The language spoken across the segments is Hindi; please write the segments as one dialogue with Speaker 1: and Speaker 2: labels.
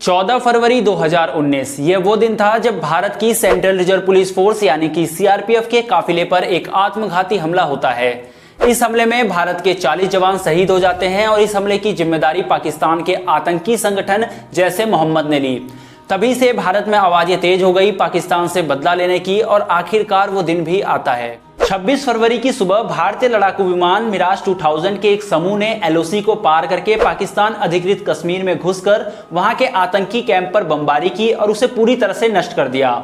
Speaker 1: 14 फरवरी 2019 ये वो दिन था जब भारत की सेंट्रल रिजर्व पुलिस फोर्स यानी कि सीआरपीएफ के काफिले पर एक आत्मघाती हमला होता है। इस हमले में भारत के 40 जवान शहीद हो जाते हैं और इस हमले की जिम्मेदारी पाकिस्तान के आतंकी संगठन जैश ए मोहम्मद ने ली। तभी से भारत में आवाजें तेज हो गई पाकिस्तान से बदला लेने की और आखिरकार वो दिन भी आता है। 26 फरवरी की सुबह भारतीय लड़ाकू विमान मिराज 2000 के एक समूह ने एलओसी को पार करके पाकिस्तान अधिकृत कश्मीर में घुसकर वहां के आतंकी कैंप पर बमबारी की और उसे पूरी तरह से नष्ट कर दिया।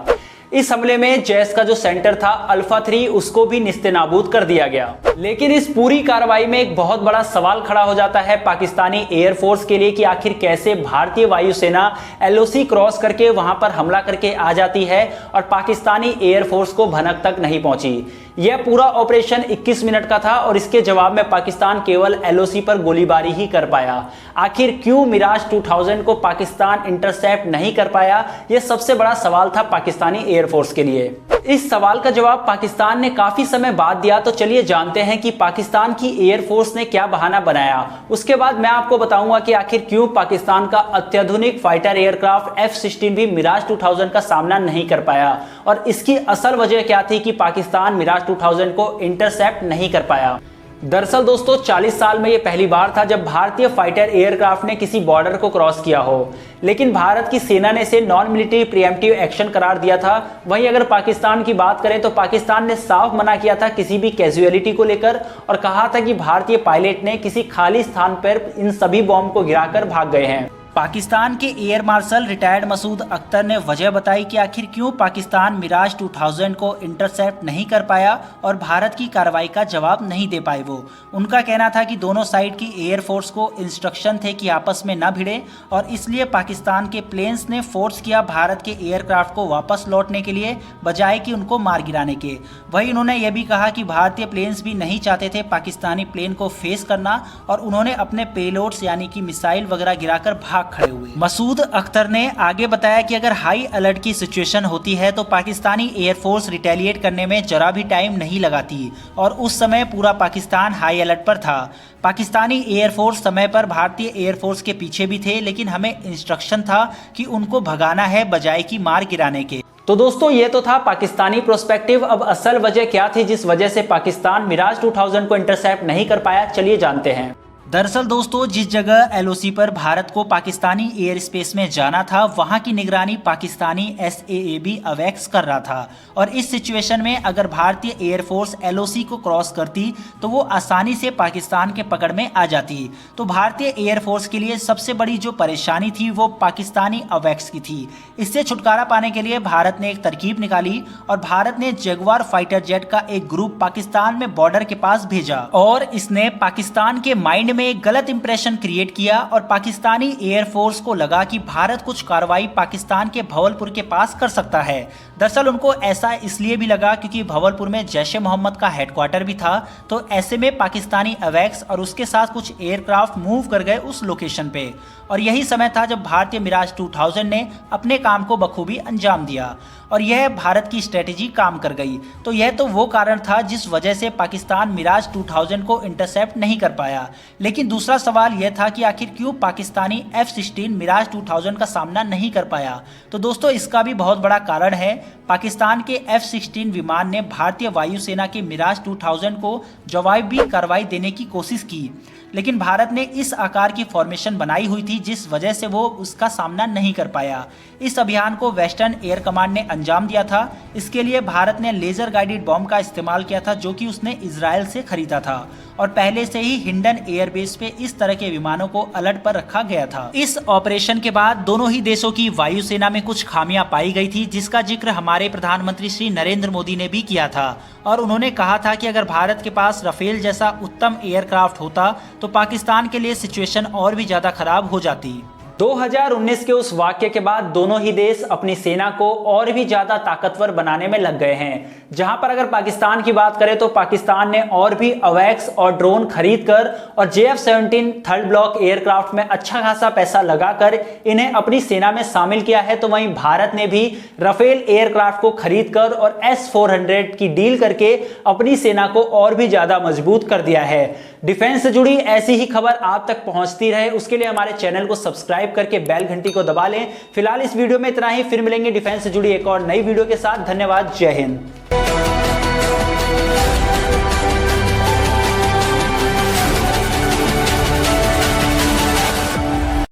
Speaker 1: इस हमले में जैश का जो सेंटर था अल्फा 3 उसको भी निस्तेनाबूद कर दिया गया। लेकिन इस पूरी कार्रवाई में एक बहुत बड़ा सवाल खड़ा हो जाता है पाकिस्तानी एयरफोर्स के लिए कि आखिर कैसे भारतीय वायुसेना एलओसी क्रॉस करके वहां पर हमला करके आ जाती है और पाकिस्तानी एयरफोर्स को भनक तक नहीं पहुंची। यह पूरा ऑपरेशन 21 मिनट का था और इसके जवाब में पाकिस्तान केवल एलओसी पर गोलीबारी ही कर पाया। आखिर क्यों मिराज 2000 को पाकिस्तान इंटरसेप्ट नहीं कर पाया, यह सबसे बड़ा सवाल था पाकिस्तानी एयरफोर्स के लिए। इस सवाल का जवाब पाकिस्तान ने काफी समय बाद दिया, तो चलिए जानते हैं कि पाकिस्तान की एयरफोर्स ने क्या बहाना बनाया। उसके बाद मैं आपको बताऊंगा कि आखिर क्यों पाकिस्तान का अत्याधुनिक फाइटर एयरक्राफ्ट F-16 भी मिराज 2000 का सामना नहीं कर पाया और इसकी असल वजह क्या थी कि पाकिस्तान मिराज 2000 को इंटरसेप्ट नहीं कर पाया। दरअसल दोस्तों 40 साल में ये पहली बार था जब भारतीय फाइटर एयरक्राफ्ट ने किसी बॉर्डर को क्रॉस किया हो, लेकिन भारत की सेना ने इसे नॉन मिलिट्री प्रीएम्प्टिव एक्शन करार दिया था। वहीं अगर पाकिस्तान की बात करें तो पाकिस्तान ने साफ मना किया था किसी भी कैजुअलिटी को लेकर और कहा था कि भारतीय पायलट ने किसी खाली स्थान पर इन सभी बॉम्ब को गिराकर भाग गए हैं। पाकिस्तान के air marshal retired Masood Akhtar ने वजह बताई कि आखिर क्यों पाकिस्तान मिराज 2000 को इंटरसेप्ट नहीं कर पाया और भारत की कार्रवाई का जवाब नहीं दे पाए। वो उनका कहना था कि दोनों साइड की एयरफोर्स को इंस्ट्रक्शन थे कि आपस में न भिड़े और इसलिए पाकिस्तान के प्लेन्स ने फोर्स किया भारत के एयरक्राफ्ट को वापस लौटने के लिए बजाय कि उनको मार गिराने के। वहीं उन्होंने यह भी कहा कि भारतीय प्लेन्स भी नहीं चाहते थे पाकिस्तानी प्लेन को फेस करना और उन्होंने अपने पेलोड्स यानी कि मिसाइल वगैरह गिराकर भाग खड़े हुए। मसूद अख्तर ने आगे बताया कि अगर हाई अलर्ट की सिचुएशन होती है तो पाकिस्तानी एयरफोर्स रिटेलिएट करने में जरा भी टाइम नहीं लगाती और उस समय पूरा पाकिस्तान हाई अलर्ट पर था। पाकिस्तानी एयरफोर्स समय पर भारतीय एयरफोर्स के पीछे भी थे, लेकिन हमें इंस्ट्रक्शन था कि उनको भगाना है बजाय कि मार गिराने के। तो दोस्तों ये तो था पाकिस्तानी प्रोस्पेक्टिव। अब असल वजह क्या थी जिस वजह से पाकिस्तान मिराज 2000 को इंटरसेप्ट नहीं कर पाया, चलिए जानते हैं। दरअसल दोस्तों जिस जगह एलओसी पर भारत को पाकिस्तानी एयर स्पेस में जाना था वहां की निगरानी पाकिस्तानी SAAB अवैक्स कर रहा था और इस सिचुएशन में अगर भारतीय एयरफोर्स एलओसी को क्रॉस करती तो वो आसानी से पाकिस्तान के पकड़ में आ जाती। तो भारतीय एयरफोर्स के लिए सबसे बड़ी जो परेशानी थी वो पाकिस्तानी अवैक्स की थी। इससे छुटकारा पाने के लिए भारत ने एक तरकीब निकाली और भारत ने जगुआर फाइटर जेट का एक ग्रुप पाकिस्तान में बॉर्डर के पास भेजा और इसने पाकिस्तान के माइंड में एक गलत इंप्रेशन क्रिएट किया और पाकिस्तानी एयरफोर्स को लगा कि भारत कुछ कार्रवाई पाकिस्तान के भवलपुर के पास कर सकता है। दरअसल उनको ऐसा इसलिए भी लगा क्योंकि भवलपुर में जैश ए मोहम्मद का हेडक्वार्टर भी था, तो ऐसे में पाकिस्तानी अवैक्स और उसके साथ कुछ एयरक्राफ्ट मूव कर गए उस लोकेशन पे और यही समय था जब भारतीय मिराज 2000 ने अपने काम को बखूबी अंजाम दिया और यह भारत की स्ट्रेटेजी काम कर गई। तो यह तो वो कारण था जिस वजह से पाकिस्तान मिराज 2000 को इंटरसेप्ट नहीं कर पाया। लेकिन दूसरा सवाल यह था कि आखिर क्यों पाकिस्तानी F-16 मिराज 2000 का सामना नहीं कर पाया। तो दोस्तों इसका भी बहुत बड़ा कारण है। पाकिस्तान के F-16 विमान ने भारतीय वायुसेना के मिराज 2000 को जवाबी कार्रवाई देने की कोशिश की, लेकिन भारत ने इस आकार की फॉर्मेशन बनाई हुई थी जिस वजह से वो उसका सामना नहीं कर पाया। इस अभियान को वेस्टर्न एयर कमांड ने अंजाम दिया था। इसके लिए भारत ने लेजर गाइडेड बॉम्ब का इस्तेमाल किया था जो कि उसने इजराइल से खरीदा था और पहले से ही हिंडन एयरबेस पे इस तरह के विमानों को अलर्ट पर रखा गया था। इस ऑपरेशन के बाद दोनों ही देशों की वायुसेना में कुछ खामियां पाई गई थी जिसका जिक्र हमारे प्रधानमंत्री श्री नरेंद्र मोदी ने भी किया था और उन्होंने कहा था कि अगर भारत के पास राफेल जैसा उत्तम एयरक्राफ्ट होता तो पाकिस्तान के लिए सिचुएशन और भी ज्यादा खराब हो जाती। 2019 के उस वाक्य के बाद दोनों ही देश अपनी सेना को और भी ज्यादा ताकतवर बनाने में लग गए हैं। जहां पर अगर पाकिस्तान की बात करें तो पाकिस्तान ने और भी अवैक्स और ड्रोन खरीदकर और JF-17 थर्ड ब्लॉक एयरक्राफ्ट में अच्छा खासा पैसा लगाकर इन्हें अपनी सेना में शामिल किया है। तो वहीं भारत ने भी राफेल एयरक्राफ्ट को खरीदकर और S-400 की डील करके अपनी सेना को और भी ज्यादा मजबूत कर दिया है। डिफेंस से जुड़ी ऐसी ही खबर आप तक पहुंचती रहे उसके लिए हमारे चैनल को सब्सक्राइब सब्सक्राइब करके बेल घंटी को दबा लें। फिलहाल इस वीडियो में इतना ही, फिर मिलेंगे डिफेंस से जुड़ी एक और नई वीडियो के साथ। धन्यवाद, जय हिंद।